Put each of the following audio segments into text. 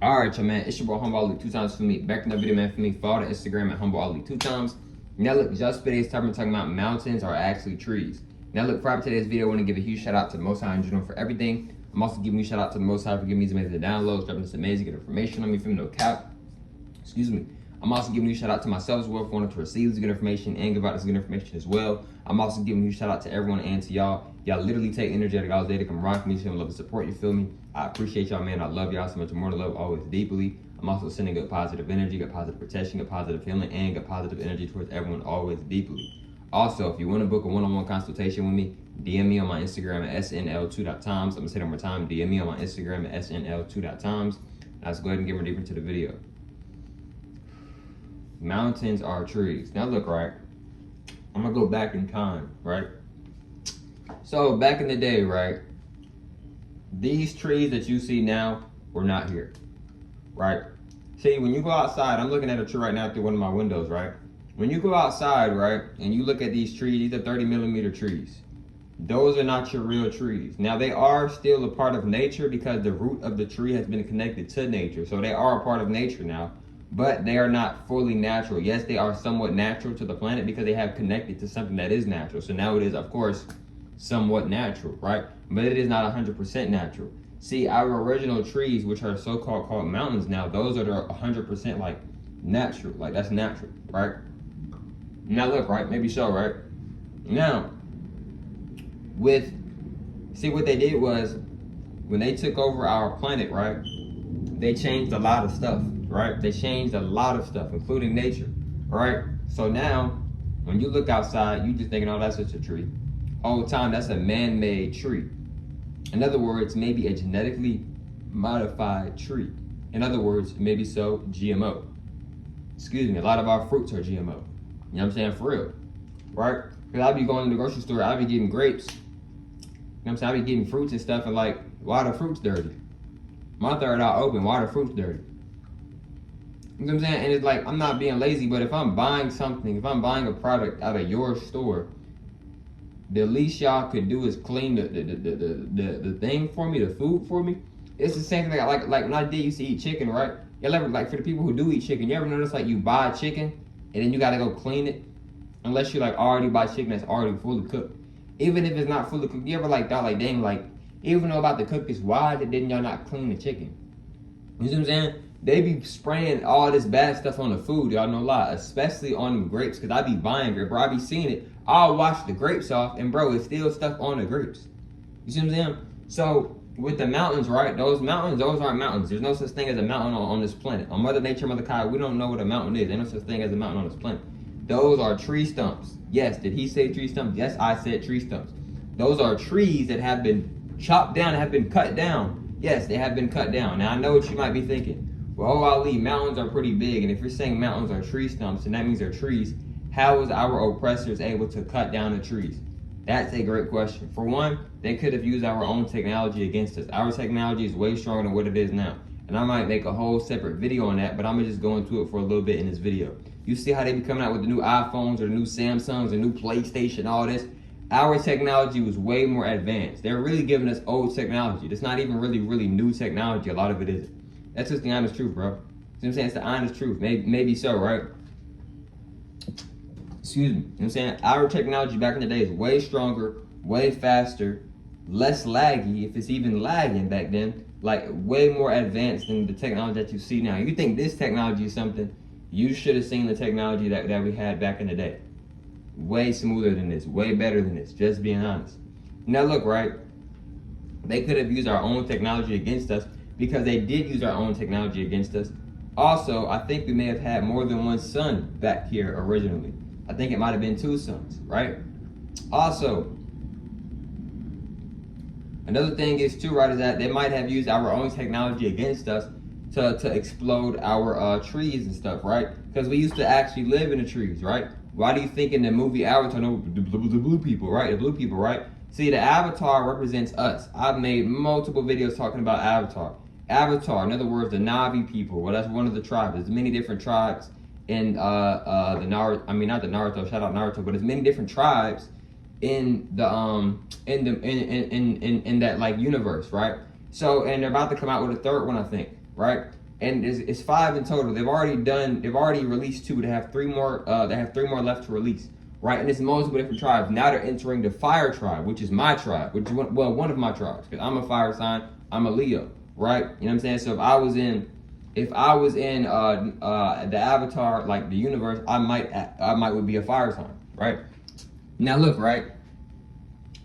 Alright, y'all, man, it's your boy Humble Ali 2 times for me. Back in the video, man, for me, follow the Instagram at Humble Ali 2 times. Now look, just for today's topic, we're talking about mountains are actually trees. Now look, prior to today's video, I want to give a huge shout out to the Most High in general for everything. I'm also giving you a shout out to the Most High for giving me these amazing downloads, dropping this amazing good information on me from no cap. Excuse me. I'm also giving you a shout out to myself as well for wanting to receive this good information and give out this good information as well. I'm also giving you a shout out to everyone and to y'all. Y'all literally take energetic all day to come rock me, show me love and support, you feel me? I appreciate y'all, man. I love y'all so much. More to love, always deeply. I'm also sending good positive energy, good positive protection, good positive healing, and good positive energy towards everyone always deeply. Also, if you want to book a one-on-one consultation with me, DM me on my Instagram at snl2.times. I'm going to say it one more time. DM me on my Instagram at snl2.times. Let's go ahead and get more deeper into the video. Mountains are trees. Now look, right? I'm going to go back in time, right? So back in the day, right? These trees that you see now were not here, right? See, when you go outside, I'm looking at a tree right now through one of my windows, right? When you go outside, right, and you look at these trees, these are 30mm trees. Those are not your real trees. Now, they are still a part of nature because the root of the tree has been connected to nature. So they are a part of nature now, but they are not fully natural. Yes, they are somewhat natural to the planet because they have connected to something that is natural. So now it is, of course, somewhat natural, right? But it is not 100% natural. See, our original trees, which are so-called called mountains now, those are 100% like natural. Like that's natural, right? Now look, right? Maybe so, right? Now, see what they did was when they took over our planet, right? They changed a lot of stuff, right? They changed a lot of stuff, including nature, right? So now, when you look outside, you just thinking, oh, that's just a tree. All the time, that's a man-made tree. In other words, maybe a genetically modified tree. In other words, maybe so, GMO. Excuse me, a lot of our fruits are GMO. You know what I'm saying? For real, right? Because I be going to the grocery store, I be getting grapes. You know what I'm saying? I be getting fruits and stuff and like, why the fruits dirty? My third eye open, why the fruits dirty? You know what I'm saying? And it's like, I'm not being lazy, but if I'm buying something, if I'm buying a product out of your store, the least y'all could do is clean the thing for me, the food for me. It's the same thing like when I did used to eat chicken, right? Y'all ever, like for the people who do eat chicken, you ever notice like you buy chicken and then you gotta go clean it? Unless you like already buy chicken that's already fully cooked. Even if it's not fully cooked, you ever like thought like, dang, like even though about to cook this, why didn't y'all not clean the chicken? You see what I'm saying? They be spraying all this bad stuff on the food, y'all no lie, especially on the grapes, because I be buying grapes, bro. I be seeing it. I'll wash the grapes off, and bro, it's still stuff on the grapes. You see what I'm saying? So, with the mountains, right? Those mountains, those aren't mountains. There's no such thing as a mountain on this planet. On Mother Nature, Mother Kai, we don't know what a mountain is. There's no such thing as a mountain on this planet. Those are tree stumps. Yes, did he say tree stumps? Yes, I said tree stumps. Those are trees that have been chopped down, have been cut down. Yes, they have been cut down. Now, I know what you might be thinking. Well, Ali, mountains are pretty big, and if you're saying mountains are tree stumps, and that means they're trees, how was our oppressors able to cut down the trees? That's a great question. For one, they could have used our own technology against us. Our technology is way stronger than what it is now. And I might make a whole separate video on that, but I'm gonna just go into it for a little bit in this video. You see how they be coming out with the new iPhones or the new Samsungs or new PlayStation, all this? Our technology was way more advanced. They're really giving us old technology. It's not even really new technology. A lot of it isn't. That's just the honest truth, bro. You know what I'm saying? It's the honest truth. Maybe so, right? Excuse me. You know what I'm saying? Our technology back in the day is way stronger, way faster, less laggy, if it's even lagging back then, like way more advanced than the technology that you see now. You think this technology is something, you should have seen the technology that we had back in the day. Way smoother than this, way better than this, just being honest. Now look, right? They could have used our own technology against us because they did use our own technology against us. Also, I think we may have had more than one sun back here originally. I think it might have been 2 suns, right? Also, another thing is too, right, is that they might have used our own technology against us to explode our trees and stuff, right? Because we used to actually live in the trees, right? Why do you think in the movie Avatar, no, the blue people, right? The blue people, right? See, the Avatar represents us. I've made multiple videos talking about Avatar. Avatar, in other words, the Na'vi people. Well, that's one of the tribes. There's many different tribes in the Naruto. I mean, not the Naruto. Shout out Naruto, but there's many different tribes in the in that like universe, right? So, and they're about to come out with a third one, I think, right? and it's 5 in total. They've already released 2. They have 3 more. They have 3 more left to release, right? And it's multiple different tribes. Now they're entering the fire tribe, which is my tribe, which is one of my tribes, because I'm a fire sign. I'm a Leo, right? You know what I'm saying? So if I was in the Avatar, like the universe, I might would be a fire sign, right? Now look, right?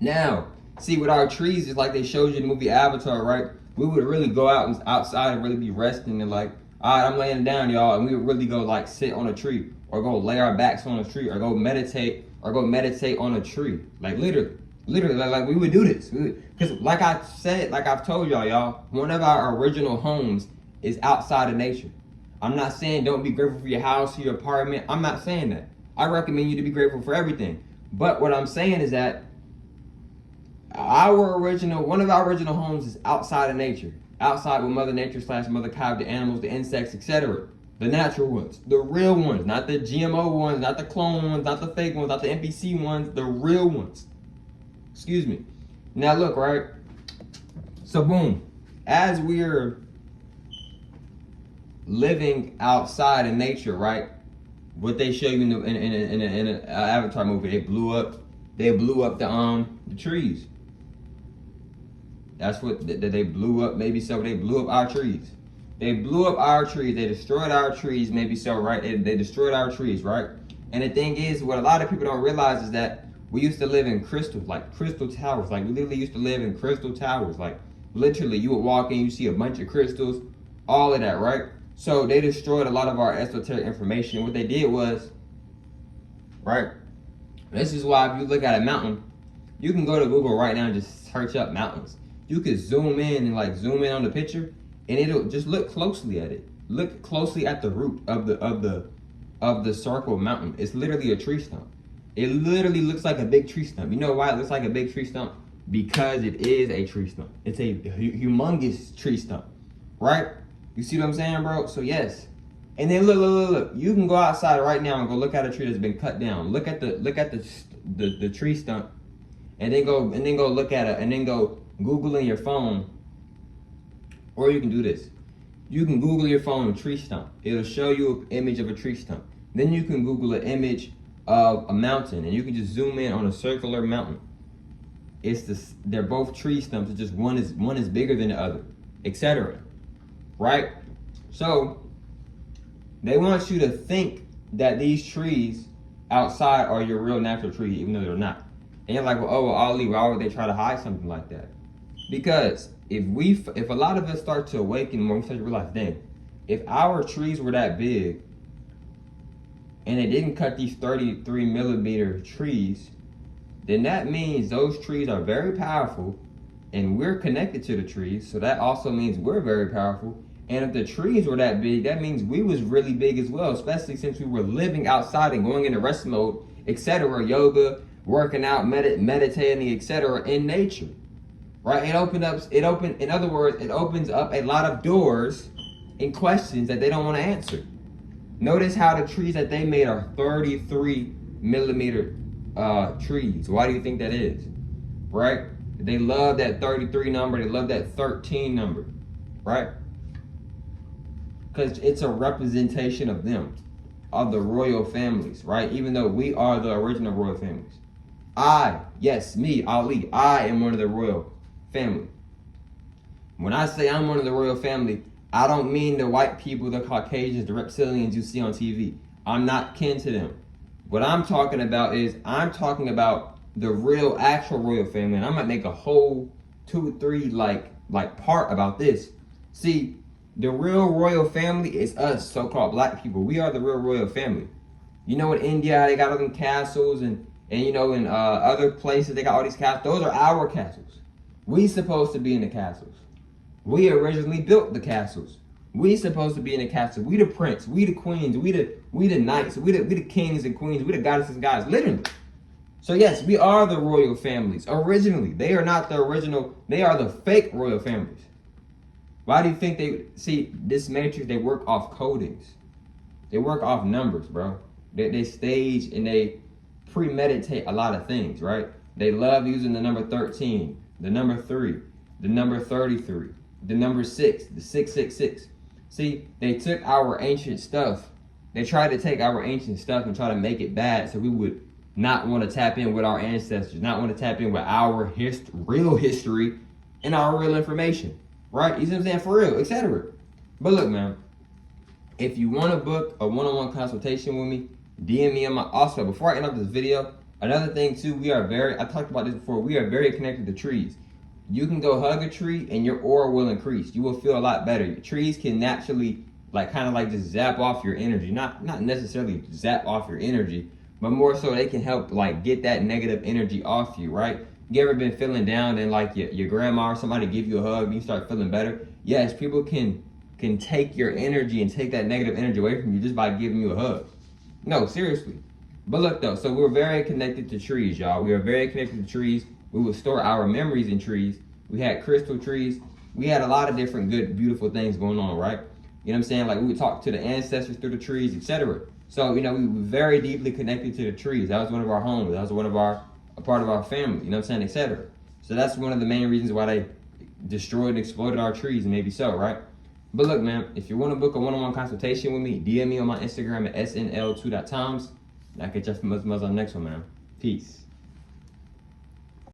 Now, see, with our trees, it's like they showed you in the movie Avatar, right? We would really go outside and really be resting and like, all right, I'm laying down, y'all, and we would really go like sit on a tree or go lay our backs on a tree or go meditate on a tree, like literally, like we would do this, because like I've told y'all, one of our original homes is outside of nature. I'm not saying don't be grateful for your house or your apartment. I'm not saying that. I recommend you to be grateful for everything. But what I'm saying is that one of our original homes is outside of nature. Outside with Mother Nature / Mother Cow, the animals, the insects, etc. The natural ones, the real ones, not the GMO ones, not the clone ones, not the fake ones, not the NPC ones, the real ones. Excuse me. Now look, right? So boom, as we're living outside in nature, right? What they show you in an Avatar movie, they blew up the trees. That's what they blew up. Maybe so. They blew up our trees. They blew up our trees. They destroyed our trees. Maybe so, right? They destroyed our trees, right? And the thing is, what a lot of people don't realize is that we used to live in crystals, like crystal towers. Like we literally used to live in crystal towers. Like literally, you would walk in, you see a bunch of crystals, all of that, right? So they destroyed a lot of our esoteric information. What they did was, right? This is why if you look at a mountain, you can go to Google right now and just search up mountains. You could zoom in on the picture, and it'll just look closely at it. Look closely at the root of the circle mountain. It's literally a tree stump. It literally looks like a big tree stump. You know why it looks like a big tree stump? Because it is a tree stump. It's a humongous tree stump, right? You see what I'm saying, bro? So yes. And then look. You can go outside right now and go look at a tree that's been cut down. Look at the tree stump, and then go look at it, and then go Google in your phone. Or you can do this. You can Google your phone tree stump. It'll show you an image of a tree stump. Then you can Google an image of a mountain, and you can just zoom in on a circular mountain. They're both tree stumps. It's just one is bigger than the other, etc. Right? So they want you to think that these trees outside are your real natural tree, even though they're not. And you're like, well, Ali, why would they try to hide something like that? Because if a lot of us start to awaken more, we start to realize, dang, if our trees were that big and they didn't cut these 33 millimeter trees, then that means those trees are very powerful and we're connected to the trees. So that also means we're very powerful. And if the trees were that big, that means we was really big as well, especially since we were living outside and going into rest mode, etc., yoga, working out, meditating, etc., in nature. Right? In other words, it opens up a lot of doors and questions that they don't want to answer. Notice how the trees that they made are 33 millimeter trees. Why do you think that is? Right? They love that 33 number. They love that 13 number. Right? Because it's a representation of them, of the royal families, right? Even though we are the original royal families. Me, Ali, I am one of the royal family. When I say I'm one of the royal family, I don't mean the white people, the Caucasians, the reptilians you see on TV. I'm not kin to them. What I'm talking about is the real actual royal family. And I might make a whole 2 or 3 like part about this. See, the real royal family is us, so-called black people. We are the real royal family. You know, in India, they got all them castles, and you know, in other places, they got all these castles. Those are our castles. We supposed to be in the castles. We originally built the castles. We supposed to be in the castle. We the prince. We the queens. We the knights. We the kings and queens. We the goddesses and gods. Literally. So yes, we are the royal families. Originally, they are not the original. They are the fake royal families. Why do you think this matrix, they work off codings. They work off numbers, bro. They stage and they premeditate a lot of things, right? They love using the number 13, the number 3, the number 33, the number 6, the 666. See, they took our ancient stuff. They tried to take our ancient stuff and try to make it bad so we would not want to tap in with our ancestors, not want to tap in with our real history and our real information, right? You see what I'm saying? For real, etc. But look, man, if you want to book a one-on-one consultation with me, DM me on my, also, before I end up this video, another thing too, I talked about this before, we are very connected to trees. You can go hug a tree and your aura will increase. You will feel a lot better. Trees can naturally kind of just zap off your energy. Not necessarily zap off your energy, but more so they can help get that negative energy off you, right? You ever been feeling down and your grandma or somebody give you a hug and you start feeling better? Yes, people can take your energy and take that negative energy away from you just by giving you a hug. No, seriously. But look though, so we're very connected to trees, y'all. We are very connected to trees. We would store our memories in trees. We had crystal trees. We had a lot of different good, beautiful things going on, right? You know what I'm saying? We would talk to the ancestors through the trees, etc. So, we were very deeply connected to the trees. That was one of our homes. That was a part of our family, you know what I'm saying, etc. So that's one of the main reasons why they destroyed and exploited our trees, and maybe so, right? But look, man, if you want to book a one-on-one consultation with me, DM me on my Instagram at snl2.toms. And I'll catch you on the next one, man. Peace.